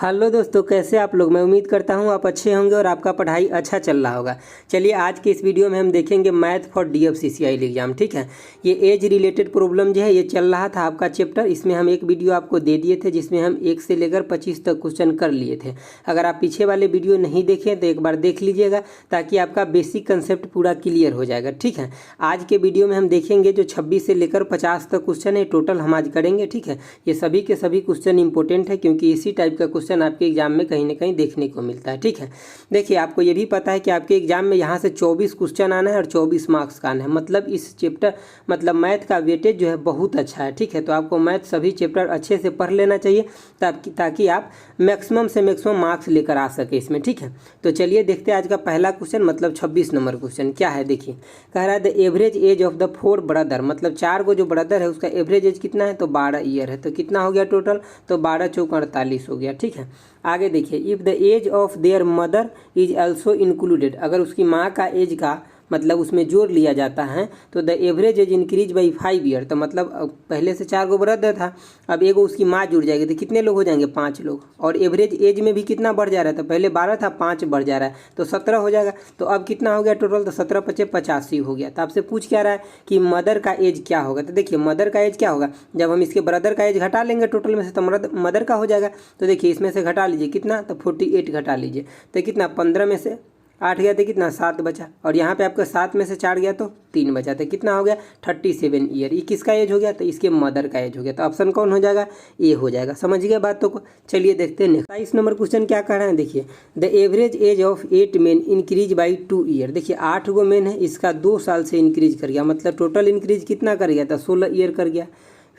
Hello दोस्तों, कैसे आप लोग। मैं उम्मीद करता हूँ आप अच्छे होंगे और आपका पढ़ाई अच्छा चल रहा होगा। चलिए आज के इस वीडियो में हम देखेंगे मैथ फॉर DFCCIL एग्जाम। ठीक है, ये एज रिलेटेड प्रॉब्लम जो है ये चल रहा था आपका चैप्टर। इसमें हम एक वीडियो आपको दे दिए थे जिसमें हम 1 से लेकर 25 तक क्वेश्चन कर लिए थे। अगर आप पीछे वाले वीडियो नहीं देखें तो एक बार देख लीजिएगा ताकि आपका बेसिक कंसेप्ट पूरा क्लियर हो जाएगा। ठीक है, आज के वीडियो में हम देखेंगे जो 26 से लेकर 50 तक क्वेश्चन है टोटल हम आज करेंगे। ठीक है, ये सभी के सभी क्वेश्चन इंपॉर्टेंट है क्योंकि इसी टाइप का क्वेश्चन आपके एग्जाम में कहीं ना कहीं देखने को मिलता है। ठीक है, देखिए आपको ये भी पता है कि आपके एग्जाम में यहाँ से 24 क्वेश्चन आना है और 24 मार्क्स का आना है। मतलब इस चैप्टर मतलब मैथ का वेटेज जो है बहुत अच्छा है। ठीक है, तो आपको मैथ सभी चैप्टर अच्छे से पढ़ लेना चाहिए ताकि आप मैक्सिमम से मैक्सिमम मार्क्स लेकर आ सके इसमें। ठीक है, तो चलिए देखते हैं आज का पहला क्वेश्चन मतलब 26 नंबर क्वेश्चन क्या है। देखिए कह रहा है the average age of the 4 brother, मतलब 4 को जो ब्रदर है उसका एवरेज एज कितना है तो 12 ईयर है। तो कितना हो गया टोटल, तो 12 चौक 48 हो गया। ठीक है, आगे देखिए if the age of their mother is also included, अगर उसकी माँ का एज का मतलब उसमें जोड़ लिया जाता है तो the average as increase by 5 year. तो मतलब पहले से 4 गो ब्रदर था, अब एगो उसकी माँ जुड़ जाएगी तो कितने लोग हो जाएंगे 5 लोग। और एवरेज एज में भी कितना बढ़ जा रहा था, पहले 12 था 5 बढ़ जा रहा है तो 17 हो जाएगा। तो अब कितना हो गया टोटल, तो 17 × 5 = 85 हो गया। तो आपसे पूछ क्या रहा है कि मदर का एज क्या होगा। तो देखिए मदर का एज क्या होगा, जब हम इसके ब्रदर का एज घटा लेंगे टोटल में से तो मदर का हो जाएगा। तो देखिए इसमें से घटा लीजिए कितना, तो 48 घटा लीजिए तो कितना 15 में से 8 गया तो कितना 7 बचा, और यहाँ पे आपका 7 में से 4 गया तो 3 बचा, तो कितना हो गया 37 ईयर। ये किसका एज हो गया, तो इसके मदर का एज हो गया। तो ऑप्शन कौन हो जाएगा, ए हो जाएगा। समझ गए बातों को। चलिए देखते हैं नेक्स्ट 27 नंबर क्वेश्चन क्या कह रहा है। देखिए the average age of 8 main increase by 2 year. देखिए 8 गो मेन है, इसका 2 साल से इंक्रीज कर गया, मतलब टोटल इंक्रीज कितना कर गया था 16 ईयर कर गया।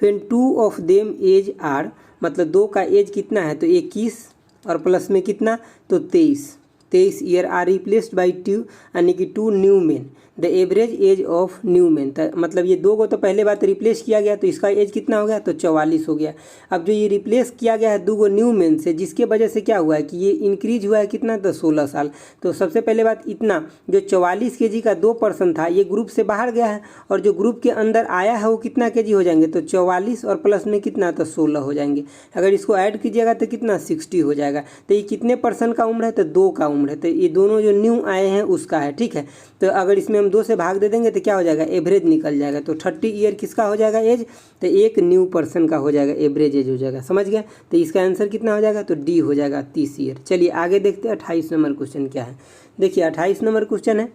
फिर 2 ऑफ देम एज आर, मतलब 2 का एज कितना है तो 21 और प्लस में कितना तो 23 ईयर आर रिप्लेस्ड बाई 2 यानी कि 2 new main. The average age of new main, मतलब ये 2 को तो पहले बात रिप्लेस किया गया तो इसका एज कितना हो गया तो 44 हो गया। अब जो ये रिप्लेस किया गया है 2 गो न्यू मेन से, जिसके वजह से क्या हुआ है कि ये इंक्रीज हुआ है कितना तो 16 साल। तो सबसे पहले बात इतना जो 44 kg का 2% था ये ग्रुप से बाहर गया है, और जो ग्रुप के अंदर आया है वो कितना kg हो जाएंगे तो 44 और प्लस में कितना तो 16 हो जाएंगे। अगर इसको ऐड कीजिएगा तो कितना 60 हो जाएगा। तो ये कितने % का उम्र है तो 2 का उम्र है, तो ये दोनों जो न्यू आए हैं उसका है। ठीक है, तो अगर इसमें हम 2 से भाग दे देंगे तो क्या हो जाएगा एवरेज निकल जाएगा। तो 30 ईयर किसका हो जाएगा एज, तो एक न्यू पर्सन का हो जाएगा एवरेज एज हो जाएगा। समझ गया, तो इसका आंसर कितना हो जाएगा तो डी हो जाएगा 30 ईयर। चलिए आगे देखते हैं 28 नंबर क्वेश्चन क्या है। देखिए 28 नंबर क्वेश्चन है,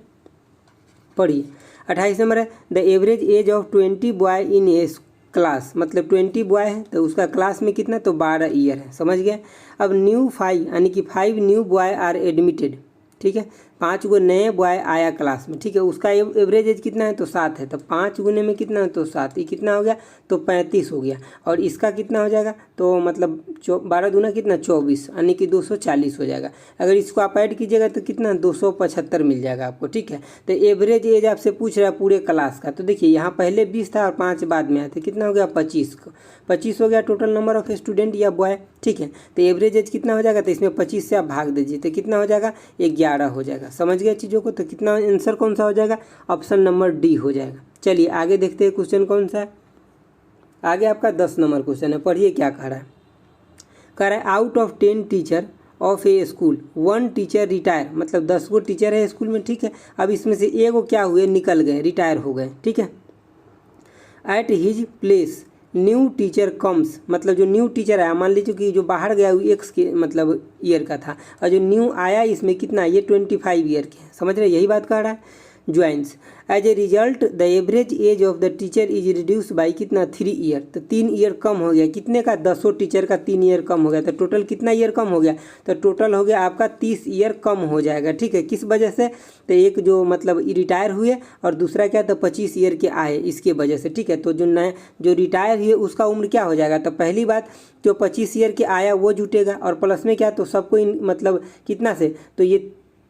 पढ़िए 28 नंबर है the average age of 20 boy in a class, मतलब 20 बॉय है तो उसका क्लास में कितना तो 12 ईयर है। समझ गए। अब न्यू 5 यानी कि 5 न्यू बॉय आर एडमिटेड। ठीक है, 5 गो नए बॉय आया क्लास में। ठीक है, उसका एवरेज एज कितना है तो 7 है, तो 5 गुने में कितना है तो 7, ये कितना हो गया तो 35 हो गया। और इसका कितना हो जाएगा तो मतलब 12 दूना कितना 24 यानी कि 240 हो जाएगा। अगर इसको आप ऐड कीजिएगा तो कितना 275 मिल जाएगा आपको। ठीक है, तो एवरेज एज आपसे पूछ रहा है पूरे क्लास का। तो देखिए यहाँ पहले 20 था और 5 बाद में आए थे, कितना हो गया 25 हो गया टोटल नंबर ऑफ स्टूडेंट या बॉय। ठीक है, तो एवरेज एज कितना हो जाएगा तो इसमें 25 से आप भाग दीजिए तो कितना हो जाएगा 11 हो जाएगा। समझ गए चीज़ों को। तो कितना आंसर कौन सा हो जाएगा, ऑप्शन नंबर डी हो जाएगा। चलिए आगे देखते हैं क्वेश्चन कौन सा है। आगे आपका 10 नंबर क्वेश्चन है, पढ़िए क्या कह रहा है। कह रहा है out of 10 teacher of A school 1 teacher retire, मतलब 10 गो टीचर है स्कूल में। ठीक है, अब इसमें से एगो क्या हुए निकल गए रिटायर हो गए। ठीक है, at his place new teacher comes, मतलब जो न्यू टीचर आया, मान लीजिए कि जो बाहर गया वो एक्स के मतलब ईयर का था और जो न्यू आया इसमें कितना ये 25 ईयर के हैं। समझ रहे, यही बात कह रहा है। Joins as a result the average age of the teacher is reduce by कितना 3 ईयर, तो 3 ईयर कम हो गया। कितने का 10 टीचर का 3 ईयर कम हो गया, तो टोटल कितना ईयर कम हो गया तो टोटल हो गया आपका 30 ईयर कम हो जाएगा। ठीक है, किस वजह से, तो एक जो मतलब रिटायर हुए और दूसरा क्या तो 25 ईयर के आए इसके वजह से। ठीक है, तो जो नए जो रिटायर हुए उसका उम्र क्या हो जाएगा, तो पहली बात जो 25 ईयर के आया वो जुटेगा और प्लस में क्या तो सबको मतलब कितना से तो ये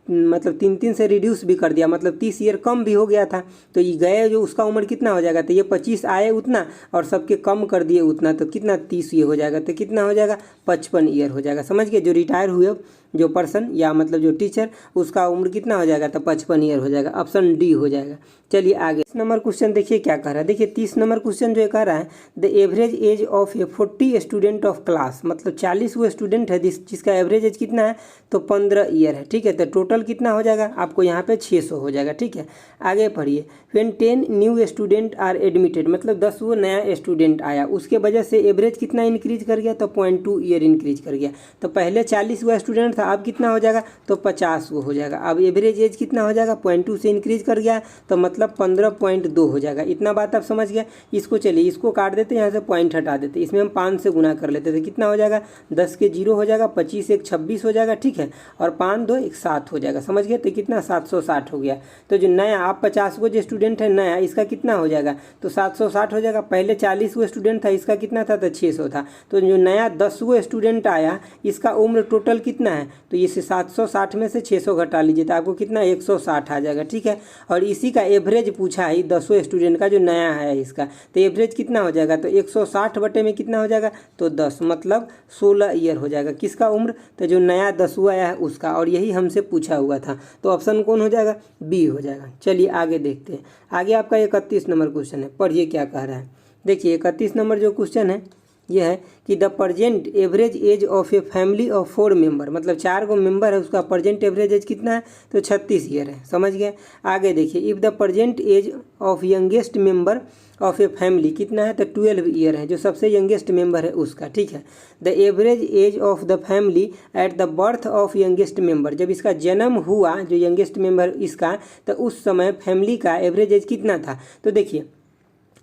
मतलब 3 से रिड्यूस भी कर दिया, मतलब 30 ईयर कम भी हो गया था। तो ये गए जो उसका उम्र कितना हो जाएगा, तो ये 25 आए उतना और सबके कम कर दिए उतना, तो कितना 30 ये हो जाएगा, तो कितना हो जाएगा 55 ईयर हो जाएगा। समझ गए, जो रिटायर हुए जो पर्सन या मतलब जो टीचर उसका उम्र कितना हो जाएगा, तो 55 ईयर हो जाएगा। ऑप्शन डी हो जाएगा। चलिए आगे 30 नंबर क्वेश्चन देखिए क्या कह रहा है। देखिए 30 नंबर क्वेश्चन जो कह रहा है the average age of A 40 student of class, मतलब 40 वो स्टूडेंट है जिसका एवरेज एज कितना है, तो 15 ईयर है। ठीक है, तो टोटल कितना हो जाएगा आपको यहाँ पे 600 हो जाएगा। ठीक है, आगे पढ़िए। When 10 new student are admitted, मतलब 10 वो नया स्टूडेंट आया, उसके वजह से एवरेज कितना इंक्रीज कर गया, तो 0.2 ईयर इंक्रीज कर गया। तो पहले 40 वो स्टूडेंट था, अब कितना हो जाएगा, तो 50 वो हो जाएगा। अब एवरेज एज कितना हो जाएगा, 0.2 से इंक्रीज कर गया, तो मतलब 15.2 हो जाएगा। इतना बात आप समझ गए। इसको चलिए इसको काट देते, यहाँ से पॉइंट हटा देते, इसमें हम 5 से गुना कर लेते थे, कितना हो जाएगा 10 के 0 हो जाएगा, 25 एक 26 हो जाएगा। ठीक है, और 5 2 एक 7 हो जाएगा। समझ गए, तो कितना 760 हो गया। तो जो नया आप 50 को जो स्टूडेंट है नया, इसका कितना हो जाएगा, तो 760 हो जाएगा। पहले 40 वो स्टूडेंट था, इसका कितना था, तो 600 था। तो जो नया 10 वो स्टूडेंट आया, इसका उम्र टोटल कितना है, तो इसे 760 में से 600 घटा लीजिए, तो आपको कितना 160 आ जाएगा। ठीक है, और इसी का एवरेज पूछा है 10 स्टूडेंट का जो नया है इसका, तो एवरेज कितना हो जाएगा, तो 160 बटे में कितना हो जाएगा, तो 10, मतलब 16 ईयर हो जाएगा। किसका उम्र, तो जो नया 10वां आया है उसका, और यही हमसे पूछा हुआ था। तो ऑप्शन कौन हो जाएगा, बी हो जाएगा। चलिए आगे देखते हैं। आगे आपका 31 नंबर क्वेश्चन है, पढ़िए क्या कह रहा है। देखिए 31 नंबर जो क्वेश्चन है यह है कि the present average age of a family of 4 member, मतलब 4 गो मेंबर है, उसका प्रजेंट एवरेज एज कितना है, तो 36 ईयर है। समझ गए। आगे देखिए, if the present age of youngest member of a family कितना है, तो 12 ईयर है, जो सबसे यंगेस्ट मेंबर है उसका। ठीक है, the average age of the family at the birth of youngest member, जब इसका जन्म हुआ जो यंगेस्ट मेंबर इसका, तो उस समय फैमिली का एवरेज एज कितना था। तो देखिए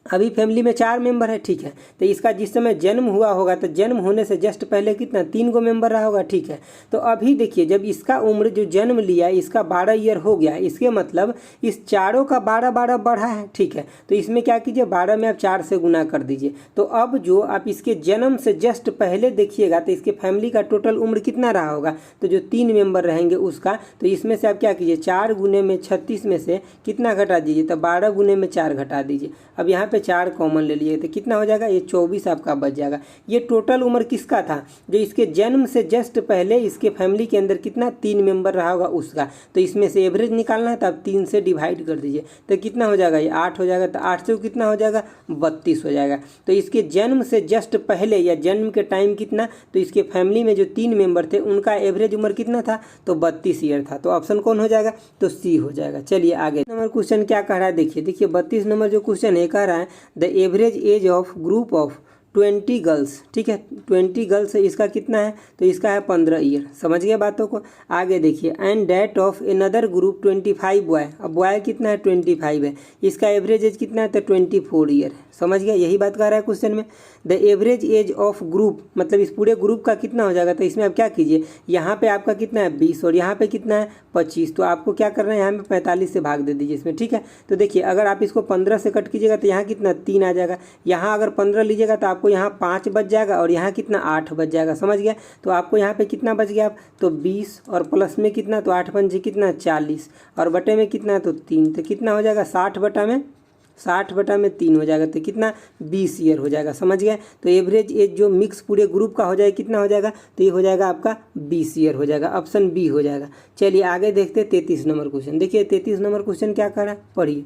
अभी फैमिली में 4 मेंबर है। ठीक है, तो इसका जिस समय जन्म हुआ होगा, तो जन्म होने से जस्ट पहले कितना 3 गो मेंबर रहा होगा। ठीक है, तो अभी देखिए जब इसका उम्र जो जन्म लिया इसका 12 ईयर हो गया, इसके मतलब इस चारों का 12 बढ़ा है। ठीक है, तो इसमें क्या कीजिए 12 में आप 4 से गुना कर दीजिए। तो अब जो आप इसके जन्म से जस्ट पहले देखिएगा, तो इसके फैमिली का टोटल उम्र कितना रहा होगा, तो जो 3 मेंबर रहेंगे उसका, तो इसमें से आप क्या कीजिए 4 गुने में 36 में से कितना घटा दीजिए, तो 12 गुने में 4 घटा दीजिए। अब यहाँ पे 4 कॉमन ले लिए, तो कितना हो जाएगा, ये 24 आपका बच जाएगा। ये टोटल उम्र किसका था, जो इसके जन्म से जस्ट पहले इसके फैमिली के अंदर कितना 3 मेंबर रहा होगा उसका। तो इसमें से एवरेज निकालना है, तो आप 3 से डिवाइड कर दीजिए, तो कितना हो जाएगा, ये 8 हो जाएगा। तो 8 से कितना हो जाएगा, 32 हो जाएगा। तो इसके जन्म से जस्ट पहले या जन्म के टाइम कितना, तो इसके फैमिली में जो 3 मेंबर थे उनका एवरेज उम्र कितना था, तो 32 ईयर था। तो ऑप्शन कौन हो जाएगा, तो सी हो जाएगा। चलिए आगे नंबर क्वेश्चन क्या कह रहा है, देखिए 32 नंबर जो क्वेश्चन है कह रहा है the average age of group of 20 girls. ठीक है, 20 गर्ल्स है, इसका कितना है, तो इसका है 15 ईयर। समझ गए बातों को। आगे देखिए, and that of another group 25 boy, अब बॉय कितना है 25 है, इसका एवरेज एज कितना है, तो 24 ईयर है। समझ गया, यही बात कर रहा है क्वेश्चन में। The average age of group, मतलब इस पूरे ग्रुप का कितना हो जाएगा, तो इसमें आप क्या कीजिए, यहाँ पे आपका कितना है 20 और यहाँ पे कितना है 25, तो आपको क्या करना है यहाँ पे 45 से भाग दे दीजिए इसमें। ठीक है, तो देखिए अगर आप इसको 15 से कट कीजिएगा तो यहाँ कितना 3 आ जाएगा, यहाँ अगर 15 लीजिएगा तो आपको यहाँ 5 बच जाएगा और यहाँ कितना 8 बच जाएगा। समझ गया, तो आपको यहाँ पे कितना बच गया, तो 20 और प्लस में कितना, तो 8 पंजे कितना 40 और बटे में कितना, तो 3, तो कितना हो जाएगा 60 बटा में 3 हो जाएगा, तो कितना 20 ईयर हो जाएगा। समझ गए, तो एवरेज एज जो मिक्स पूरे ग्रुप का हो जाएगा कितना हो जाएगा, तो ये हो जाएगा आपका 20 ईयर हो जाएगा। ऑप्शन बी हो जाएगा। चलिए आगे देखते हैं 33 नंबर क्वेश्चन। देखिए 33 नंबर क्वेश्चन क्या कर रहा है, पढ़िए।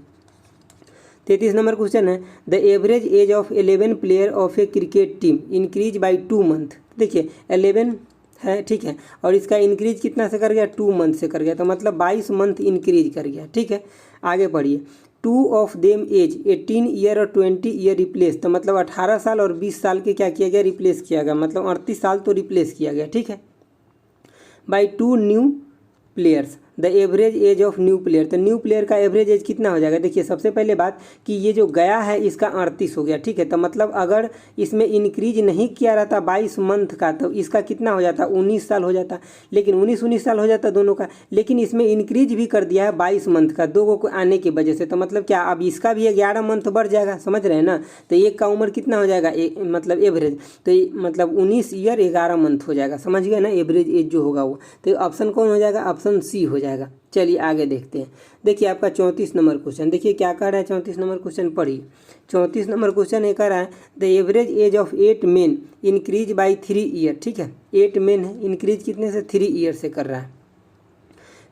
33 नंबर क्वेश्चन है the average age of 11 player of A cricket team increase by 2 month. देखिए 11 है, ठीक है, और इसका इंक्रीज कितना से कर गया, 2 मंथ से कर गया, तो मतलब 22 मंथ इंक्रीज कर गया। ठीक है, आगे पढ़िए। 2 ऑफ देम एज 18 ईयर और 20 ईयर रिप्लेस, तो मतलब 18 साल और 20 साल के क्या किया गया, रिप्लेस किया गया, मतलब 38 साल तो रिप्लेस किया गया। ठीक है, by 2 new players the average age of new player, तो न्यू प्लेयर का एवरेज एज कितना हो जाएगा। देखिए सबसे पहले बात कि ये जो गया है इसका 38 हो गया। ठीक है, तो मतलब अगर इसमें इंक्रीज नहीं किया रहता 22 मंथ का, तो इसका कितना हो जाता 19 साल हो जाता, लेकिन 19 साल हो जाता दोनों का, लेकिन इसमें इंक्रीज भी कर दिया है 22 मंथ का, 2 को आने की वजह से, तो मतलब क्या अब इसका भी 11 मंथ बढ़ जाएगा। समझ रहे हैं ना, तो एक का उम्र कितना हो जाएगा, मतलब एवरेज, तो मतलब 19 ईयर 11 मंथ हो जाएगा। समझ गए ना, एवरेज एज जो होगा वो, तो ऑप्शन कौन हो जाएगा, ऑप्शन सी हो जाएगा। जाएगा। चलिए आगे देखते हैं। देखिए आपका 34 नंबर क्वेश्चन, देखिए क्या कह रहा है 34 नंबर क्वेश्चन पढ़िए। 34 नंबर क्वेश्चन ये कह रहा है the average age of 8 main increase by 3 year. ठीक है, 8 मेन है, इंक्रीज कितने से 3 ईयर से कर रहा है।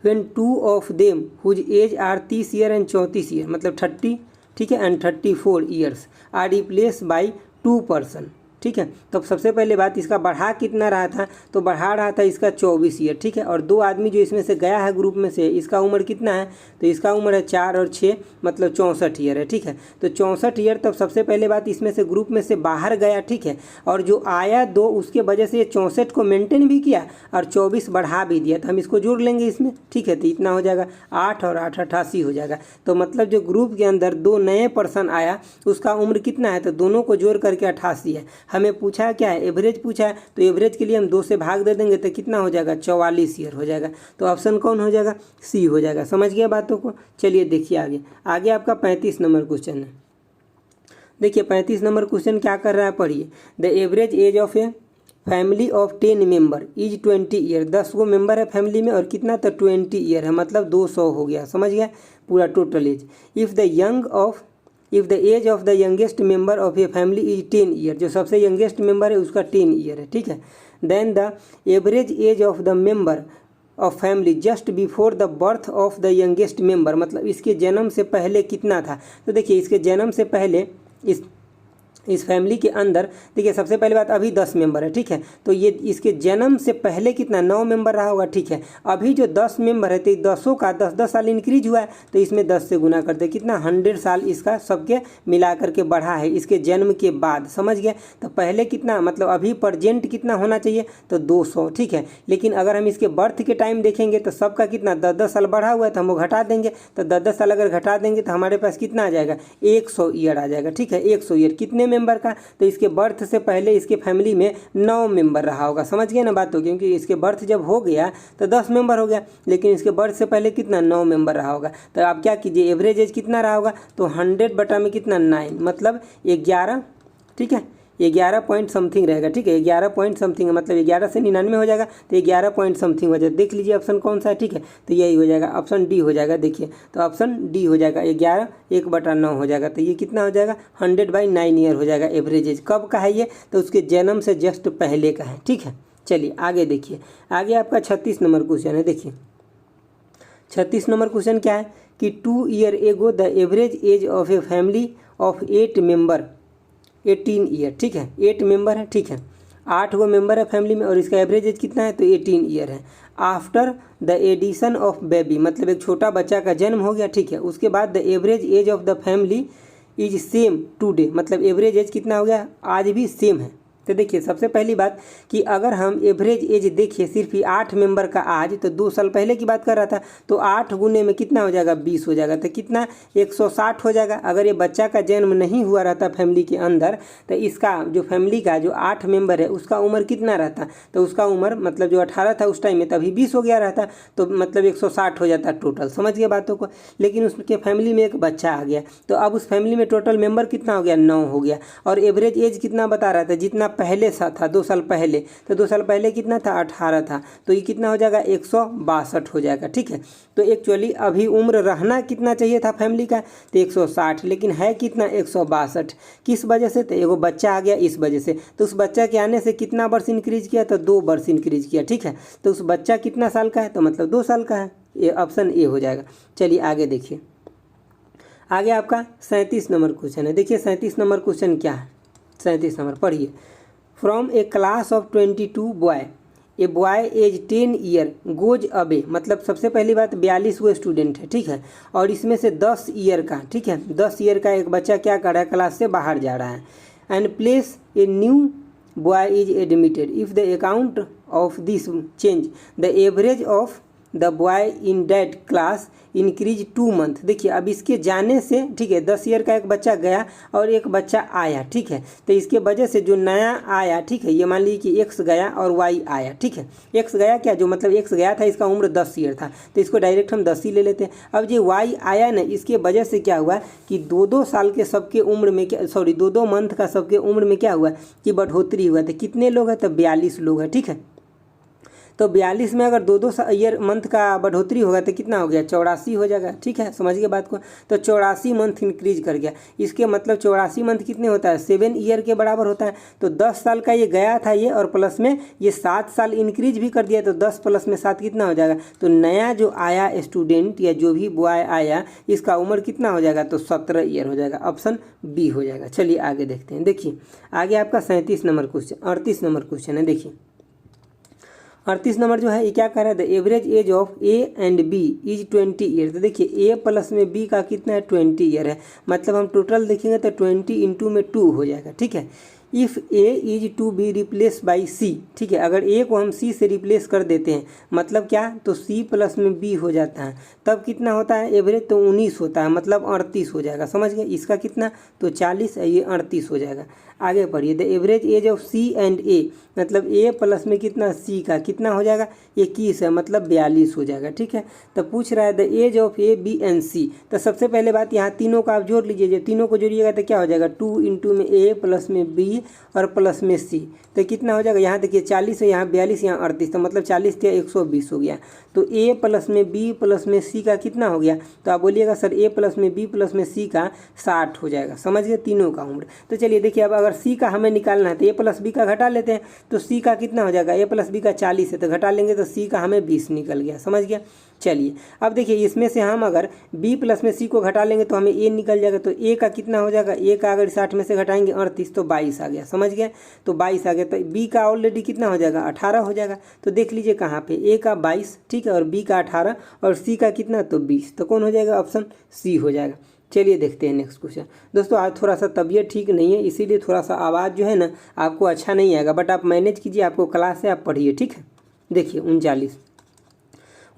when 2 of them whose age are 30 year and 34 year मतलब 30, ठीक है, and 34 years are replace by 2 person. ठीक है, तो सबसे पहले बात इसका बढ़ा कितना रहा था, तो बढ़ा रहा था इसका 24 ईयर। ठीक है, और 2 आदमी जो इसमें से गया है ग्रुप में से, इसका उम्र कितना है, तो इसका उम्र है 4 और 6 मतलब 64 ईयर है। ठीक है, तो 64 ईयर तब सबसे पहले बात इसमें से ग्रुप में से बाहर गया। ठीक है, और जो आया 2 उसके वजह से ये 64 को मेंटेन भी किया और 24 बढ़ा भी दिया, तो हम इसको जोड़ लेंगे इसमें। ठीक है, तो इतना हो जाएगा 8 और 8 88 हो जाएगा। तो मतलब जो ग्रुप के अंदर 2 नए पर्सन आया उसका उम्र कितना है, तो दोनों को जोड़ करके 88 है। हमें पूछा क्या है, एवरेज पूछा है, तो एवरेज के लिए हम 2 से भाग दे देंगे तो कितना हो जाएगा 44 ईयर हो जाएगा। तो ऑप्शन कौन हो जाएगा, सी हो जाएगा। समझ गया बातों को। चलिए देखिए आगे। आगे आपका 35 नंबर क्वेश्चन है। देखिए 35 नंबर क्वेश्चन क्या कर रहा है, पढ़िए। The average age of a family of 10 member is 20 year. 10 go member है फैमिली में और कितना, तो 20 ईयर है मतलब 200 हो गया। समझ गया पूरा total age. If the age of the youngest member of a family is 10 year, जो सबसे यंगेस्ट मेंबर है उसका 10 ईयर है। ठीक है, then the average age of the member of family just before the birth of the youngest member मतलब इसके जन्म से पहले कितना था। तो देखिए इसके जन्म से पहले इस फैमिली के अंदर देखिए सबसे पहले बात अभी 10 मेंबर है। ठीक है, तो ये इसके जन्म से पहले कितना 9 मेंबर रहा होगा। ठीक है, अभी जो 10 मेंबर है तो 10 का 10 साल इंक्रीज हुआ है, तो इसमें 10 से गुना करते कितना 100 साल इसका सबके मिला करके बढ़ा है इसके जन्म के बाद। समझ गए, तो पहले कितना मतलब अभी प्रेजेंट कितना होना चाहिए, तो 200। ठीक है, लेकिन अगर हम इसके बर्थ के टाइम देखेंगे तो सबका कितना 10 साल बढ़ा हुआ है, तो हम वो घटा देंगे। तो 10 साल अगर घटा देंगे तो हमारे पास कितना आ जाएगा 100 ईयर आ जाएगा। ठीक है, 100 ईयर कितने मेंबर का, तो इसके बर्थ से पहले इसके फैमिली में 9 मेंबर रहा होगा। समझ गए ना बात तो, क्योंकि इसके बर्थ जब हो गया तो 10 मेंबर हो गया, लेकिन इसके बर्थ से पहले कितना 9 मेंबर रहा होगा। तो आप क्या कीजिए एवरेज एज कितना रहा होगा, तो 100 बटा में कितना 9 मतलब 11। ठीक है, 11 पॉइंट समथिंग रहेगा। ठीक है, 11 पॉइंट समथिंग मतलब 11 से 99 हो जाएगा, तो 11 पॉइंट समथिंग हो जाएगा। देख लीजिए ऑप्शन कौन सा है। ठीक है, तो यही हो जाएगा, ऑप्शन डी हो जाएगा। देखिए तो ऑप्शन डी हो जाएगा, 11 1/9 हो जाएगा। तो ये कितना हो जाएगा 100/9 ईयर हो जाएगा एवरेज एज। कब का है ये, तो उसके जन्म से जस्ट पहले का है। ठीक है, चलिए आगे देखिए। आगे आपका 36 नंबर क्वेश्चन है। देखिए 36 नंबर क्वेश्चन क्या है कि 2 year ago the average age of a family of 8 member 18 year. ठीक है, 8 मेंबर है। ठीक है, 8 गो मेंबर है फैमिली में और इसका एवरेज एज कितना है, तो 18 ईयर है। After the addition of baby मतलब एक छोटा बच्चा का जन्म हो गया। ठीक है, उसके बाद the average age of the family is same today मतलब एवरेज एज कितना हो गया, आज भी सेम है। तो देखिए सबसे पहली बात कि अगर हम एवरेज एज देखिए सिर्फ ही 8 मेंबर का आज, तो 2 साल पहले की बात कर रहा था, तो 8 गुने में कितना हो जाएगा 20 हो जाएगा, तो कितना 160 हो जाएगा। अगर ये बच्चा का जन्म नहीं हुआ रहता फैमिली के अंदर, तो इसका जो फैमिली का जो 8 मेंबर है उसका उम्र कितना रहता, तो उसका उम्र मतलब जो 18 था उस टाइम में तभी 20 हो गया रहता, तो मतलब 160 हो जाता टोटल। समझ गए बातों को। लेकिन उसके फैमिली में एक बच्चा आ गया, तो अब उस फैमिली में टोटल मेंबर कितना हो गया 9 हो गया। और एवरेज एज कितना बता रहा था, जितना पहले सा था 2 साल पहले, तो 2 साल पहले कितना था 18 था, तो ये कितना हो जाएगा 162 हो जाएगा। ठीक है, तो एक्चुअली अभी उम्र रहना कितना चाहिए था फैमिली का, तो 160, लेकिन है कितना 162। किस वजह से, तो एगो बच्चा आ गया इस वजह से, तो उस बच्चा के आने से कितना वर्ष इंक्रीज किया, तो 2 वर्ष इंक्रीज किया। ठीक है, तो उस बच्चा कितना साल का है, तो मतलब 2 साल का है। ये ऑप्शन ए हो जाएगा। चलिए आगे देखिए। आगे आपका 37 नंबर क्वेश्चन है। देखिए 37 नंबर क्वेश्चन क्या है, 37 नंबर पढ़िए। From a class of 22 boy a boy age 10 year goes away मतलब सबसे पहली बात 42 वो स्टूडेंट है। ठीक है, और इसमें से 10 ईयर का, ठीक है 10 ईयर का एक बच्चा क्या कर रहा है, क्लास से बाहर जा रहा है। And place a new boy is admitted if the account of this change the average of the boy in that class increase 2 month. देखिए अब इसके जाने से, ठीक है 10 ईयर का एक बच्चा गया और एक बच्चा आया। ठीक है, तो इसके वजह से जो नया आया, ठीक है ये मान लीजिए कि एक्स गया और वाई आया। ठीक है, एक्स गया क्या, जो मतलब एक्स गया था इसका उम्र 10 ईयर था, तो इसको डायरेक्ट हम 10 ही ले लेते हैं। अब जो वाई आया ना, इसके वजह से क्या हुआ कि 2-2 साल के सबके उम्र में क्या, सॉरी 2-2 मंथ का सबके उम्र में क्या हुआ कि बढ़ोतरी हुआ। तो कितने लोग हैं, तो 42 लोग हैं। ठीक है, तो 42 में अगर 2-2 ईयर मंथ का बढ़ोतरी होगा तो कितना हो गया 84 हो जाएगा। ठीक है, समझिए बात को। तो 84 मंथ इंक्रीज कर गया, इसके मतलब 84 मंथ कितने होता है 7 ईयर के बराबर होता है। तो 10 साल का ये गया था ये, और प्लस में ये 7 साल इंक्रीज भी कर दिया, तो 10 प्लस में 7 कितना हो जाएगा। तो नया जो आया स्टूडेंट या जो भी बॉय आया इसका उम्र कितना हो जाएगा, तो 17 ईयर हो जाएगा। ऑप्शन बी हो जाएगा। चलिए आगे देखते हैं। देखिए आगे आपका 37 नंबर क्वेश्चन, 38 नंबर क्वेश्चन है। देखिए 38 नंबर जो है ये क्या कह रहा है, the average age of A and B is 20 year. तो देखिए ए प्लस में बी का कितना है 20 ईयर है, मतलब हम टोटल देखेंगे तो 20 इंटू में 2 हो जाएगा। ठीक है, if A is to be replace by C. ठीक है, अगर ए को हम सी से रिप्लेस कर देते हैं मतलब क्या, तो सी प्लस में बी हो जाता है, तब कितना होता है एवरेज, तो 19 होता है, मतलब 38 हो जाएगा। समझ गए, इसका कितना तो 40 है, ये 38 हो जाएगा। आगे पढ़िए, the average age of C and A, मतलब ए प्लस में कितना सी का कितना हो जाएगा 21 है, मतलब 42 हो जाएगा। ठीक है, तो पूछ रहा है the age of A B and C. तो सबसे पहले बात यहाँ तीनों का आप जोड़ लीजिए, जब तीनों को जोड़िएगा तो क्या हो जाएगा 2 इंटू में ए प्लस में बी और प्लस में सी, तो कितना हो जाएगा, यहाँ देखिए 40 है, यहाँ 42, यहाँ 38, तो मतलब 40 या 120 हो गया। तो ए प्लस में बी प्लस में सी का कितना हो गया, तो आप बोलिएगा सर ए प्लस में बी प्लस में सी का 60 हो जाएगा। समझ गए, तीनों का उम्र। तो चलिए देखिए, अब अगर सी का हमें निकालना है तो ए प्लस बी का घटा लेते हैं, तो सी का कितना हो जाएगा, ए प्लस बी का 40 है तो घटा लेंगे, तो सी का हमें 20 निकल गया। समझ गया। चलिए अब देखिए, इसमें से हम अगर b प्लस में c को घटा लेंगे तो हमें a निकल जाएगा, तो a का कितना हो जाएगा, a का अगर 60 में से घटाएंगे 38, तो 22 आ गया। समझ गया, तो 22 आ गया, तो b का ऑलरेडी कितना हो जाएगा 18 हो जाएगा। तो देख लीजिए कहाँ पे a का 22, ठीक है, और b का 18 और c का कितना तो 20, तो कौन हो जाएगा, ऑप्शन c हो जाएगा। चलिए देखते हैं नेक्स्ट क्वेश्चन। दोस्तों आज थोड़ा सा तबीयत ठीक नहीं है, इसीलिए थोड़ा सा आवाज़ जो है ना आपको अच्छा नहीं आएगा, बट आप मैनेज कीजिए, आपको क्लास है, आप पढ़िए। ठीक है, देखिए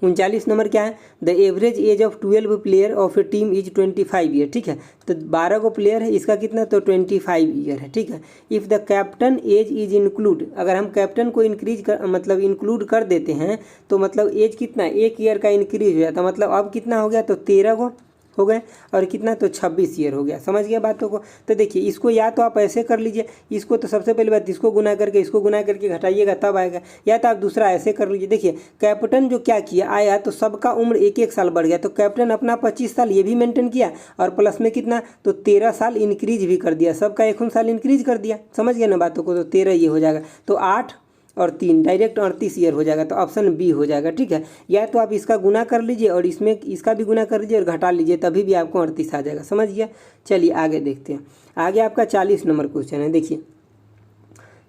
39 नंबर क्या है, the average age of 12 player of A team is 25 year. ठीक है, तो 12 को प्लेयर है, इसका कितना तो 25 ईयर है। ठीक है, if the captain age is include, अगर हम कैप्टन को इंक्रीज कर मतलब इंक्लूड कर देते हैं तो मतलब एज कितना 1 ईयर का इंक्रीज हो जाता, मतलब अब कितना हो गया तो 13 को हो गए, और कितना तो 26 ईयर हो गया। समझ गया बातों को। तो देखिए इसको या तो आप ऐसे कर लीजिए, इसको तो सबसे पहले बात इसको गुना करके घटाइएगा तब आएगा, या तो आप दूसरा ऐसे कर लीजिए। देखिए कैप्टन जो क्या किया आया तो सबका उम्र 1-1 साल बढ़ गया, तो कैप्टन अपना 25 साल ये भी मेंटेन किया, और प्लस में कितना तो 13 साल इंक्रीज भी कर दिया, सबका 1 साल इंक्रीज कर दिया। समझ गया ना बातों को, तो 13 ये हो जाएगा, तो 8 और 3 डायरेक्ट 38 ईयर हो जाएगा, तो ऑप्शन बी हो जाएगा। ठीक है, या तो आप इसका गुना कर लीजिए और इसमें इसका भी गुना कर लीजिए और घटा लीजिए, तभी भी आपको 38 आ जाएगा। समझ गया। चलिए आगे देखते हैं। आगे आपका 40 नंबर क्वेश्चन है। देखिए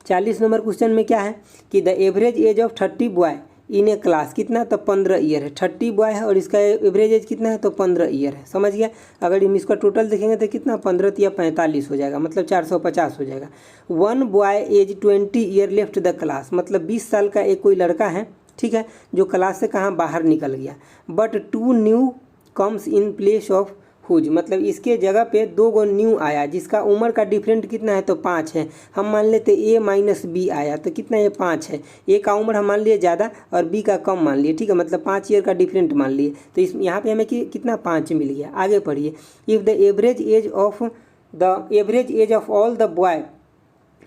40 नंबर क्वेश्चन में क्या है कि the average age of 30 boy in a class कितना तो 15 ईयर है। 30 बॉय है और इसका एवरेज एज कितना है तो 15 ईयर है। समझ गया। अगर हम इसका टोटल देखेंगे तो कितना 15 या 45 हो जाएगा, मतलब 450 हो जाएगा। 1 boy age 20 year left the class, मतलब 20 साल का एक कोई लड़का है, ठीक है, जो क्लास से कहाँ बाहर निकल गया। But 2 new comes in place of whose, मतलब इसके जगह पे 2 गो न्यू आया जिसका उम्र का डिफरेंट कितना है तो 5 है। हम मान लेते a माइनस बी आया तो कितना ये 5 है। a का उम्र हम मान लिए ज़्यादा और b का कम मान लिए, ठीक है, मतलब 5 ईयर का डिफरेंट मान लिए, तो इस यहाँ पे हमें कितना 5 मिल गया। आगे पढ़िए। If the average age of all the boy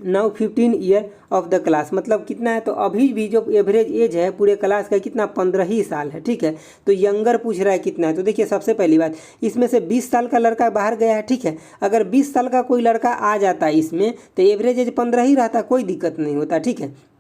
now 15 year of the class, मतलब कितना है तो अभी भी जो एवरेज एज है पूरे क्लास का कितना 15 ही साल है। ठीक है, तो यंगर पूछ रहा है कितना है, तो देखिए सबसे पहली बात इसमें से 20 साल का लड़का बाहर गया है। ठीक है, अगर 20 साल का कोई लड़का आ जाता है इसमें तो एवरेज एज 15 ही रहता, कोई दिक्कत नहीं होता। ठीक है,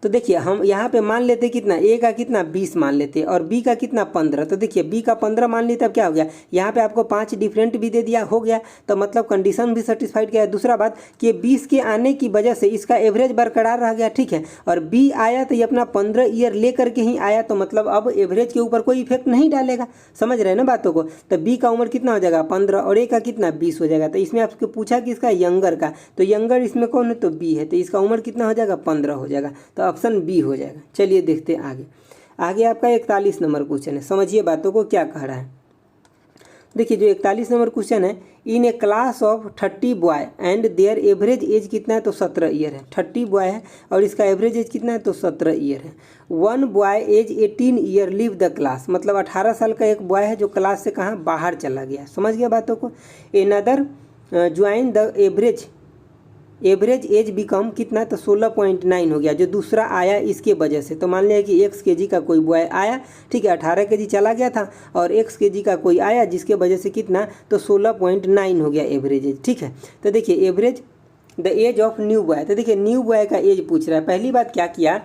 तो देखिए हम यहाँ पे मान लेते कितना a का कितना 20 मान लेते और b का कितना 15, तो देखिए b का 15 मान लिए तब क्या हो गया, यहाँ पे आपको 5 डिफरेंट भी दे दिया, हो गया, तो मतलब कंडीशन भी सेटिस्फाइड किया है। दूसरा बात कि 20 के आने की वजह से इसका एवरेज बरकरार रह गया। ठीक है, और b आया तो ये अपना 15 ईयर ले करके ही आया, तो मतलब अब एवरेज के ऊपर कोई इफेक्ट नहीं डालेगा। समझ रहे हैं ना बातों को। तो b का उम्र कितना हो जाएगा 15 और a का कितना 20 हो जाएगा। तो इसमें आपको पूछा कि इसका यंगर का, तो यंगर इसमें कौन है तो b है, तो इसका उम्र कितना हो जाएगा 15 हो जाएगा, तो ऑप्शन बी हो जाएगा। चलिए देखते हैं आगे। आगे आपका 41 नंबर क्वेश्चन है, समझिए बातों को क्या कह रहा है। देखिए जो 41 नंबर क्वेश्चन है, in a class of 30 boy and their average age कितना है तो 17 ईयर है। 30 बॉय है और इसका एवरेज एज कितना है तो 17 ईयर है। 1 boy age 18 year leave the class, मतलब 18 साल का एक बॉय है जो क्लास से कहाँ बाहर चला गया। समझ गया बातों को। Another join the average average age become कितना, तो 16.9 हो गया, जो दूसरा आया इसके वजह से। तो मान लिया कि x kg का कोई बॉय आया, ठीक है, 18 kg चला गया था, और x kg का कोई आया जिसके वजह से कितना, तो 16.9 हो गया एवरेज एज, ठीक है। तो देखिए average the age of new boy, तो देखिए न्यू बॉय का एज पूछ रहा है। पहली बात क्या किया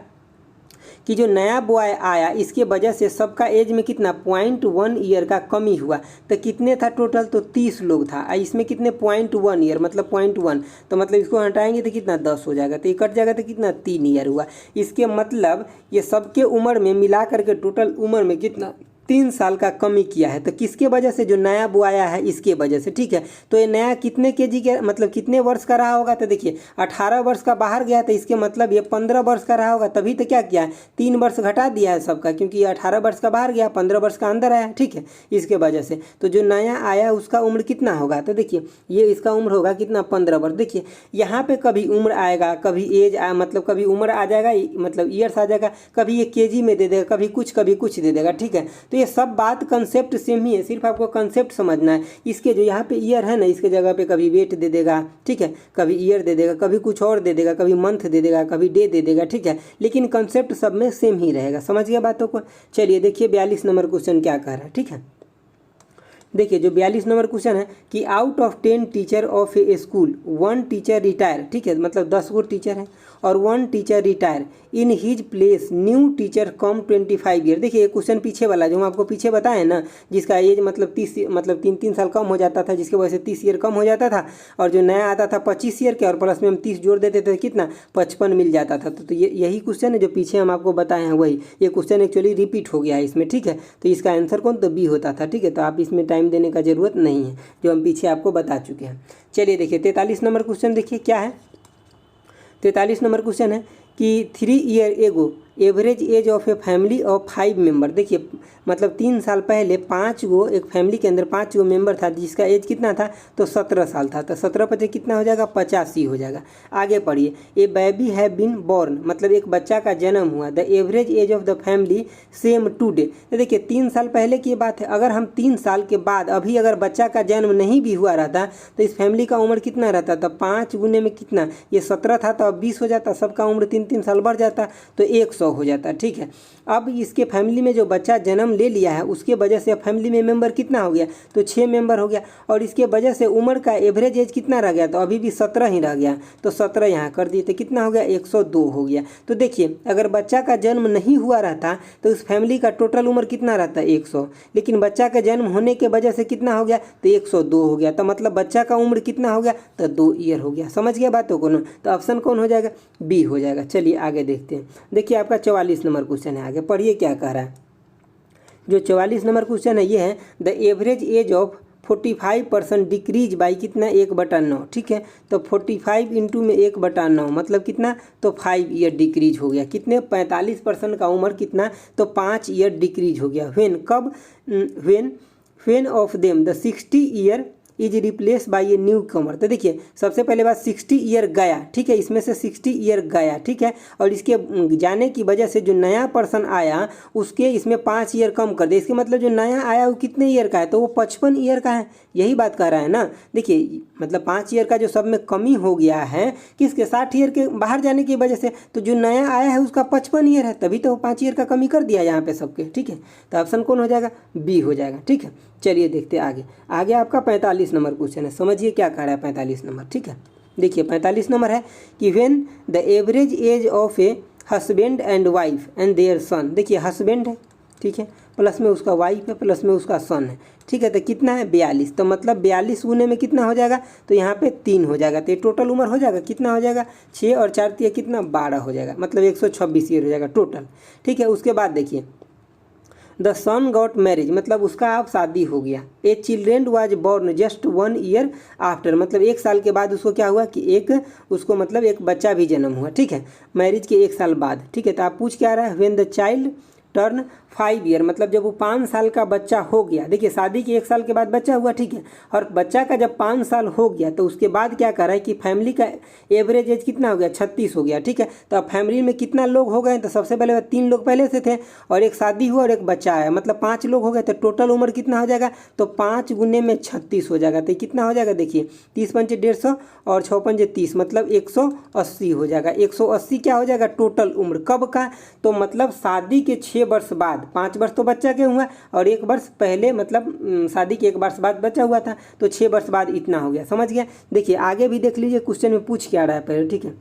कि जो नया बॉय आया इसके वजह से सबका एज में कितना 0.1 ईयर का कमी हुआ। तो कितने था टोटल, तो 30 लोग था, इसमें कितने 0.1 ईयर मतलब 0.1, तो मतलब इसको हटाएंगे तो कितना 10 हो जाएगा, तो ये कट जाएगा, तो कितना 3 ईयर हुआ। इसके मतलब ये सबके उम्र में मिला करके टोटल उम्र में कितना 3 साल का कमी किया है। तो किसके वजह से, जो नया बॉय आया है इसके वजह से, ठीक है। तो ये नया कितने केजी के मतलब कितने वर्ष का रहा होगा, तो देखिए 18 वर्ष का बाहर गया, तो इसके मतलब ये 15 वर्ष का रहा होगा, तभी तो क्या किया है 3 वर्ष घटा दिया है सबका, क्योंकि ये 18 वर्ष का बाहर गया, 15 वर्ष का अंदर आया, ठीक है, इसके वजह से। तो जो नया आया उसका उम्र कितना होगा, तो देखिए ये इसका उम्र होगा कितना 15 वर्ष। देखिए यहाँ पे कभी उम्र आएगा, कभी एज मतलब कभी उम्र आ जाएगा मतलब ईयर्स आ जाएगा, कभी ये केजी में दे देगा, कभी कुछ दे देगा, ठीक है। तो ये सब बात कंसेप्ट सेम ही है, सिर्फ आपको कंसेप्ट समझना है। इसके जो यहाँ पे ईयर है ना, इसके जगह पे कभी वेट दे देगा, ठीक है, कभी ईयर दे देगा, कभी कुछ और दे देगा, कभी मंथ दे देगा, कभी डे दे देगा, ठीक है, लेकिन कंसेप्ट सब में सेम ही रहेगा। समझ गया बातों को। चलिए देखिए 42 नंबर क्वेश्चन क्या कह रहा है, ठीक है। देखिए जो 42 नंबर क्वेश्चन है कि out of 10 teacher of A school 1 teacher retire, ठीक है, मतलब 10 गो टीचर है और 1 teacher retire, in his place new teacher come 25 year. देखिए ये क्वेश्चन पीछे वाला जो हम आपको पीछे बताए ना, जिसका एज मतलब 30 मतलब 3 साल कम हो जाता था, जिसकी वजह से 30 ईयर कम हो जाता था, और जो नया आता था 25 ईयर के, और प्लस में हम 30 जोड़ देते थे, कितना 55 मिल जाता था। तो ये यही क्वेश्चन है जो पीछे हम आपको बताए हैं, वही ये क्वेश्चन एक्चुअली रिपीट हो गया है इसमें, ठीक है। तो इसका आंसर कौन, तो बी होता था, ठीक है। तो आप इसमें टाइम देने का जरूरत नहीं है, जो हम पीछे आपको बता चुके हैं। चलिए देखिए 43 नंबर क्वेश्चन देखिए क्या है। 43 नंबर क्वेश्चन है कि 3 year ago average age of a family of 5 member. देखिए मतलब 3 साल पहले 5 गो एक फैमिली के अंदर 5 गो मेंबर था, जिसका एज कितना था, तो 17 साल था। तो 17 पचे कितना हो जाएगा 85 हो जाएगा। आगे पढ़िए, ए बेबी हैव बीन बॉर्न, मतलब एक बच्चा का जन्म हुआ, the average age of the family same today. तो देखिए 3 साल पहले की बात है, अगर हम 3 साल के बाद अभी अगर बच्चा का जन्म नहीं भी हुआ रहता तो इस फैमिली का उम्र कितना रहता, तो 5 गुने में कितना, ये 17 था तो अब 20 हो जाता, सबका उम्र 3 साल बढ़ जाता, तो 100 हो जाता, ठीक है। अब इसके फैमिली में जो बच्चा जन्म ले लिया है उसके वजह से फैमिली में मेंबर कितना हो गया, तो 6 मेंबर हो गया, और इसके वजह से उम्र का एवरेज एज कितना रह गया, तो अभी भी 17 ही रह गया, तो 17 यहाँ कर दिए, तो कितना हो गया 102 हो गया। तो देखिए अगर बच्चा का जन्म नहीं हुआ रहता तो उस फैमिली का टोटल उम्र कितना रहता 100, लेकिन बच्चा का जन्म होने के वजह से कितना हो गया, तो 102 हो गया। तो मतलब बच्चा का उम्र कितना हो गया, तो 2 ईयर हो गया। समझ गया बातों को ना, तो ऑप्शन कौन हो जाएगा, बी हो जाएगा। चलिए आगे देखते हैं। देखिए आपका 44 नंबर क्वेश्चन है, आगे पढ़िए क्या कह रहा है। जो 44 नंबर क्वेश्चन है ये है the average age of 45% decrease by कितना 1/9, ठीक है। तो 45 इंटू में 1/9 मतलब कितना, तो 5 ईयर डिक्रीज हो गया। कितने 45% का उम्र कितना, तो 5 ईयर डिक्रीज हो गया। व्हेन कब, when of them the 60 year is replace by a newcomer. तो देखिए सबसे पहले बात 60 ईयर गया, ठीक है, इसमें से 60 ईयर गया, ठीक है, और इसके जाने की वजह से जो नया पर्सन आया उसके इसमें 5 ईयर कम कर दे। इसके मतलब जो नया आया वो कितने ईयर का है, तो वो 55 ईयर का है, यही बात कह रहा है ना। देखिए मतलब 5 ईयर का जो सब में कमी हो गया है किसके, 60 ईयर के बाहर जाने की वजह से, तो जो नया आया है उसका 55 ईयर है, तभी तो 5 ईयर का कमी कर दिया यहाँ पे सबके, ठीक है। तो ऑप्शन कौन हो जाएगा, बी हो जाएगा, ठीक है। चलिए देखते हैं आगे। आगे आपका 45 नंबर क्वेश्चन है, समझिए क्या कह रहा है 45 नंबर, ठीक है। देखिए 45 नंबर है कि when the average age of a husband and wife and their son. देखिए हस्बैंड है, ठीक है, प्लस में उसका वाइफ है, प्लस में उसका सन है, ठीक है। तो कितना है 42, तो मतलब 42 गुने में कितना हो जाएगा, तो यहाँ पे 3 हो जाएगा, तो ये टोटल उम्र हो जाएगा कितना हो जाएगा 6 और 4 3 कितना 12 हो जाएगा, मतलब 126 ईयर हो जाएगा टोटल, ठीक है। उसके बाद देखिए द सन गॉट मैरिज, मतलब उसका अब शादी हो गया। A children was born just 1 year after, मतलब 1 साल के बाद उसको क्या हुआ कि उसको मतलब एक बच्चा भी जन्म हुआ, ठीक है, मैरिज के 1 साल बाद, ठीक है। तो आप पूछ क्या रहा है, when the child turn 5 year, मतलब जब वो 5 साल का बच्चा हो गया, देखिए शादी के 1 साल के बाद बच्चा हुआ, ठीक है, और बच्चा का जब 5 साल हो गया तो उसके बाद क्या कर रहा है कि फैमिली का एवरेज एज कितना हो गया, 36 हो गया, ठीक है। तो अब फैमिली में कितना लोग हो गए, तो सबसे पहले 3 लोग पहले से थे और एक शादी हुआ और एक बच्चा आया, मतलब 5 लोग हो गए, तो टोटल उम्र कितना हो जाएगा, तो 5 गुने में 36 हो जाएगा। तो कितना हो जाएगा, देखिए 30 पंचे 150 और 6 पंचे 30, मतलब 180 हो जाएगा। 180 क्या हो जाएगा टोटल उम्र, कब का, तो मतलब शादी के 6 वर्ष बाद, 5 वर्ष तो बच्चा के हुआ और 1 वर्ष पहले, मतलब शादी के 1 वर्ष बाद बच्चा हुआ था, तो 6 वर्ष बाद इतना हो गया, समझ गया। देखिए आगे भी देख लीजिए, क्वेश्चन में पूछ क्या रहा है पहले, ठीक है।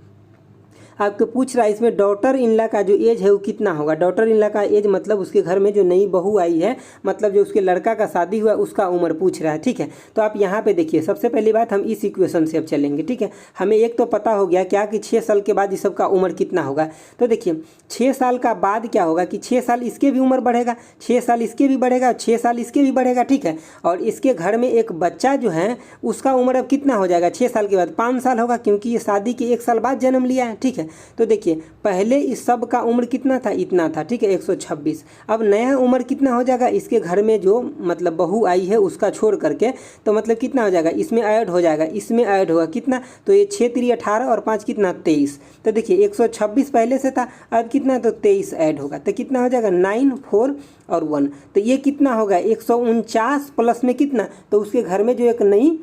आपको पूछ रहा है इसमें डॉटर इन लॉ का जो एज है वो कितना होगा। डॉटर इन लॉ का एज मतलब उसके घर में जो नई बहू आई है, मतलब जो उसके लड़का का शादी हुआ उसका उम्र पूछ रहा है, ठीक है। तो आप यहाँ पे देखिए, सबसे पहली बात हम इस इक्वेशन से अब चलेंगे, ठीक है। हमें एक तो पता हो गया क्या कि 6 साल के बाद इस सब का उम्र कितना होगा। तो देखिए 6 साल का बाद क्या होगा कि 6 साल इसके भी उम्र बढ़ेगा, 6 साल इसके भी बढ़ेगा, 6 साल इसके भी बढ़ेगा, ठीक है। और इसके घर में एक बच्चा जो है उसका उम्र अब कितना हो जाएगा 6 साल के बाद, 5 साल होगा, क्योंकि ये शादी के 1 साल बाद जन्म लिया है, ठीक है। तो देखिए पहले इस सब का उम्र कितना था, इतना था, ठीक है, 126। अब नया उम्र कितना हो जाएगा, इसके घर में जो मतलब बहू आई है उसका छोड़ करके, तो मतलब कितना हो जाएगा, इसमें ऐड हो जाएगा, इसमें ऐड होगा कितना, तो ये 6 3 18 और 5 कितना 23। तो देखिए 126 पहले से था, अब कितना, तो 23 ऐड होगा, तो कितना हो जाएगा 9 4 और 1, तो ये कितना होगा 149 प्लस में कितना, तो उसके घर में जो एक नई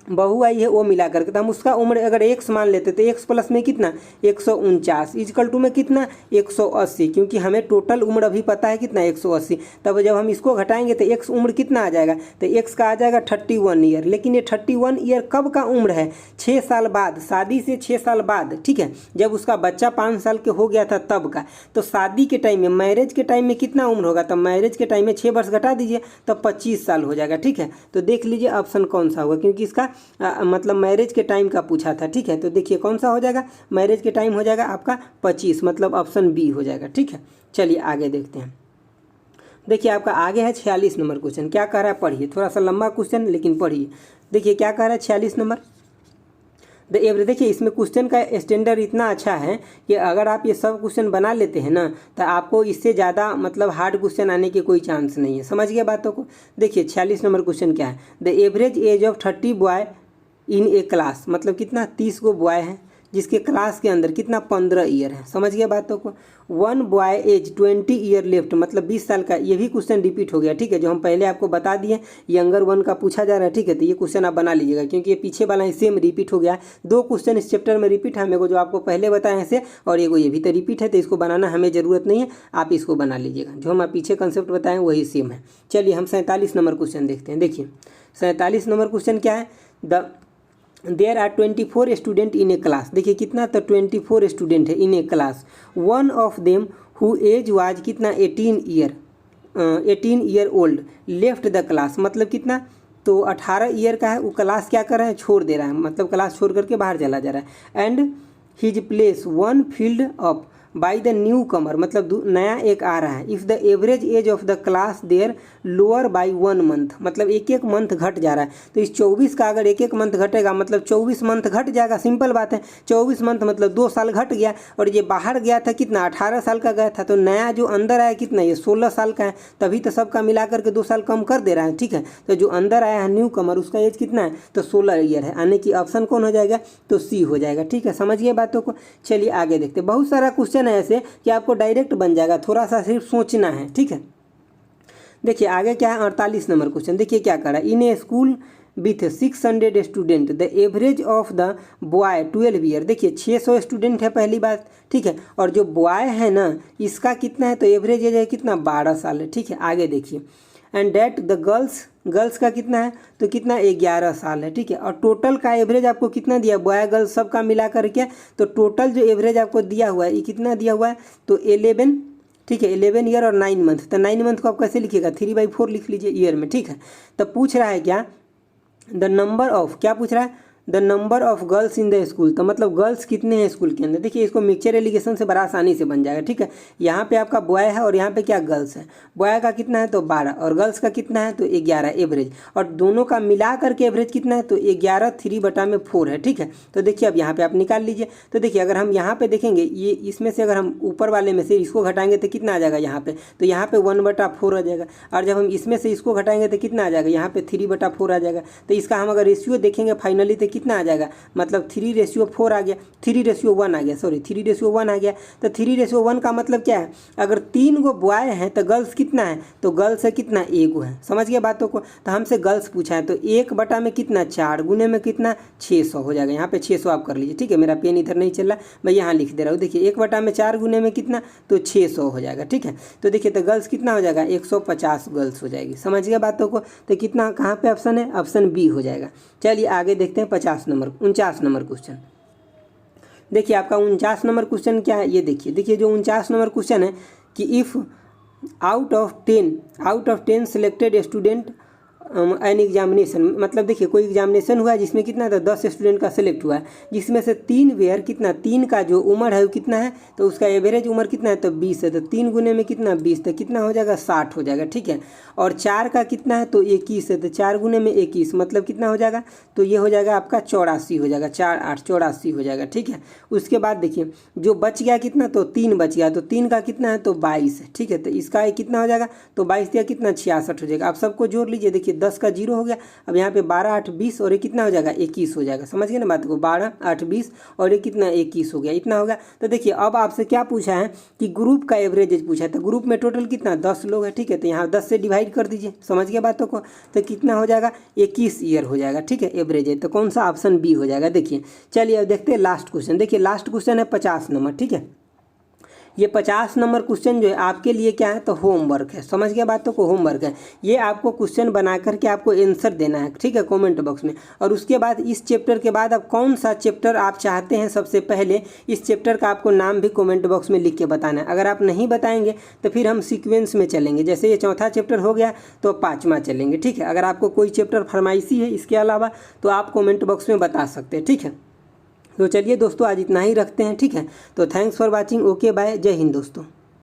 बहू आई है वो मिला करके, तो हम उसका उम्र अगर एक्स मान लेते तो एक्स प्लस में कितना 149 इजकल टू में कितना 180, क्योंकि हमें टोटल उम्र अभी पता है कितना 180। तब जब हम इसको घटाएंगे तो एक्स उम्र कितना आ जाएगा, तो एक्स का आ जाएगा 31 ईयर। लेकिन ये 31 ईयर कब का उम्र है, 6 साल बाद, शादी से 6 साल बाद, ठीक है, जब उसका बच्चा 5 साल के हो गया था तब का। तो शादी के टाइम में, मैरिज के टाइम में कितना उम्र होगा, तो मैरिज के टाइम में 6 वर्ष घटा दीजिए तब 25 साल हो जाएगा, ठीक है। तो देख लीजिए ऑप्शन कौन सा होगा, क्योंकि इसका मतलब मैरिज के टाइम का पूछा था, ठीक है। तो देखिए कौन सा हो जाएगा, मैरिज के टाइम हो जाएगा आपका 25, मतलब ऑप्शन बी हो जाएगा, ठीक है। चलिए आगे देखते हैं। देखिए आपका आगे है 46 नंबर क्वेश्चन, क्या कह रहा है पढ़िए, थोड़ा सा लंबा क्वेश्चन लेकिन पढ़िए। देखिए क्या कह रहा है 46 नंबर, देखिए इसमें क्वेश्चन का स्टैंडर्ड इतना अच्छा है कि अगर आप ये सब क्वेश्चन बना लेते हैं ना, तो आपको इससे ज़्यादा मतलब हार्ड क्वेश्चन आने के कोई चांस नहीं है, समझ गया बातों को। देखिए 46 नंबर क्वेश्चन क्या है, the average age of 30 boy in a class, मतलब कितना 30 को बॉय है जिसके क्लास के अंदर कितना 15 ईयर है, समझ गया बातों को। 1 बॉय एज 20 ईयर लेफ्ट, मतलब 20 साल का, ये भी क्वेश्चन रिपीट हो गया, ठीक है, जो हम पहले आपको बता दिए यंगर 1 का पूछा जा रहा है, ठीक है। तो ये क्वेश्चन आप बना लीजिएगा, क्योंकि ये पीछे वाला सेम रिपीट हो गया। 2 क्वेश्चन इस चैप्टर में रिपीट है, मेरे को जो आपको पहले बताए हैं से, और एगो ये भी तो रिपीट है, तो इसको बनाना हमें ज़रूरत नहीं है, आप इसको बना लीजिएगा, जो हम पीछे कंसेप्ट बताएं वही सेम है। चलिए हम 47 नंबर क्वेश्चन देखते हैं। देखिए 47 नंबर क्वेश्चन क्या है, there are 24 student in a class, देखिए कितना, तो 24 स्टूडेंट है in a class. One of them who age was कितना 18 year old left the class, मतलब कितना, तो 18 ईयर का है, वो क्लास क्या कर रहा है, छोड़ दे रहा है, मतलब क्लास छोड़ करके बाहर चला जा रहा है। And his place 1 filled up by the newcomer, मतलब नया एक आ रहा है। If the average age of the class there lower by 1 month, मतलब एक एक मंथ घट जा रहा है। तो इस 24 का अगर एक एक मंथ घटेगा, मतलब 24 मंथ घट जाएगा, सिंपल बात है। 24 मंथ मतलब 2 साल घट गया, और ये बाहर गया था कितना 18 साल का गया था, तो नया जो अंदर आया कितना, ये 16 साल का है, तभी तो सबका मिला करके 2 साल कम कर दे रहा है, ठीक है। तो जो अंदर आया है न्यू कमर, उसका एज कितना है, तो 16 ईयर है, आने की ऑप्शन कौन हो जाएगा, तो सी हो जाएगा, ठीक है। समझिए बातों को। चलिए आगे देखते हैं, बहुत सारा क्वेश्चन है ऐसे कि आपको डायरेक्ट बन जाएगा, थोड़ा सा सिर्फ सोचना है, ठीक है। देखिए आगे क्या है 48 नंबर क्वेश्चन, देखिए क्या कर रहा है, in a school with 600 student the average of the boy 12 year, देखिए 600 स्टूडेंट है पहली बात, ठीक है, और जो बॉय है ना इसका कितना है, तो एवरेज एज है कितना 12 साल है, ठीक है। आगे देखिए, एंड डेट द गर्ल्स का कितना है, तो कितना 11 साल है, ठीक है। और टोटल का एवरेज आपको कितना दिया, बॉय गर्ल्स सब का मिला करके, तो टोटल जो एवरेज आपको दिया हुआ है ये कितना दिया हुआ है, तो 11, ठीक है, 11 ईयर और 9 मंथ। तो 9 मंथ को आप कैसे लिखिएगा, 3/4 लिख लीजिए ईयर में, ठीक है। तब पूछ रहा है क्या, द नंबर ऑफ, क्या पूछ रहा है, the number of girls in the school, तो मतलब गर्ल्स कितने हैं स्कूल के अंदर। देखिए इसको मिक्सचर एलिगेशन से बड़ा आसानी से बन जाएगा, ठीक है। यहाँ पे आपका बॉय है और यहाँ पे क्या गर्ल्स है। बॉय का कितना है तो 12 और गर्ल्स का कितना है तो 11 एवरेज, और दोनों का मिला करके एवरेज कितना है तो 11 3/4 है, ठीक है। तो देखिए अब यहाँ पे आप निकाल लीजिए। तो देखिए अगर हम यहाँ पे देखेंगे ये इसमें से अगर हम ऊपर वाले में से इसको घटाएंगे तो कितना आ जाएगा यहाँ पे, तो यहाँ पे 1/4 आ जाएगा। और जब हम इसमें से इसको घटाएंगे तो कितना आ जाएगा, यहाँ पे 3/4 आ जाएगा। तो इसका हम अगर रेशियो देखेंगे फाइनली तो कितना आ जाएगा, मतलब 3:4 आ गया, 3:1 आ गया, सॉरी 3:1 आ गया। तो 3:1 का मतलब क्या है, अगर 3 गो बॉय हैं तो गर्ल्स कितना है, तो गर्ल्स है कितना 1 है। समझ गए बातों को। तो हमसे गर्ल्स पूछा है तो 1 में कितना 4 गुने में कितना 600 हो जाएगा। यहाँ पे 600 आप कर लीजिए, ठीक है। मेरा पेन इधर नहीं चल रहा, मैं यहाँ लिख दे रहा हूँ। देखिए 1/4 गुने में कितना तो 600 हो जाएगा, ठीक है। तो देखिए तो गर्ल्स कितना हो जाएगा 150 गर्ल्स हो जाएगी। समझ गए बातों को। तो कितना कहाँ पे ऑप्शन है, ऑप्शन बी हो जाएगा। चलिए आगे देखते हैं 49 नंबर क्वेश्चन। देखिए आपका 49 नंबर क्वेश्चन क्या है ये देखिए जो 49 नंबर क्वेश्चन है कि if out of 10 selected student an examination, मतलब देखिए कोई एग्जामिनेशन हुआ है जिसमें कितना था 10 स्टूडेंट का सिलेक्ट हुआ है, जिसमें से 3 वेयर कितना 3 का जो उम्र है वो कितना है तो उसका एवरेज उम्र कितना है तो 20 है। तो 3 गुने में कितना 20, तो कितना हो जाएगा 60 हो जाएगा, ठीक है। और 4 का कितना है तो 21 है, तो 4 गुने में 21 मतलब कितना हो जाएगा तो ये हो जाएगा आपका 84 हो जाएगा, 4 8 84 हो जाएगा, ठीक है। उसके बाद देखिए जो बच गया कितना तो 3 बच गया, तो 3 का कितना है तो 22 है, ठीक है। तो इसका कितना हो जाएगा तो 22 दिया कितना 66 हो जाएगा। आप सबको जोड़ लीजिए। देखिए 10 का 0 हो गया, अब यहाँ पे 12 8 20 और ये कितना हो जाएगा 21 हो जाएगा। समझ गए ना बात को, 12 8 20 और ये कितना 21 हो गया, इतना होगा। तो देखिए अब आपसे क्या पूछा है कि ग्रुप का एवरेज पूछा है, तो ग्रुप में टोटल कितना 10 लोग है, ठीक है। तो यहाँ 10 से डिवाइड कर दीजिए। समझ गए बातों को। तो कितना हो जाएगा 21 ईयर हो जाएगा, ठीक है, एवरेज है। तो कौन सा ऑप्शन बी हो जाएगा। देखिए चलिए अब देखते हैं लास्ट क्वेश्चन। देखिए लास्ट क्वेश्चन है 50 नंबर, ठीक है। ये 50 नंबर क्वेश्चन जो है आपके लिए क्या है तो होमवर्क है। समझ गया बातों को, होमवर्क है। ये आपको क्वेश्चन बना करके आपको आंसर देना है, ठीक है, कमेंट बॉक्स में। और उसके बाद इस चैप्टर के बाद अब कौन सा चैप्टर आप चाहते हैं सबसे पहले इस चैप्टर का आपको नाम भी कमेंट बॉक्स में लिख के बताना है। अगर आप नहीं बताएंगे तो फिर हम सीक्वेंस में चलेंगे, जैसे ये चौथा चैप्टर हो गया तो 5वां चलेंगे, ठीक है। अगर आपको कोई चैप्टर फरमाइशी है इसके अलावा तो आप कमेंट बॉक्स में बता सकते हैं, ठीक है। तो चलिए दोस्तों आज इतना ही रखते हैं, ठीक है। तो thanks for watching, okay bye, जय हिंद दोस्तों।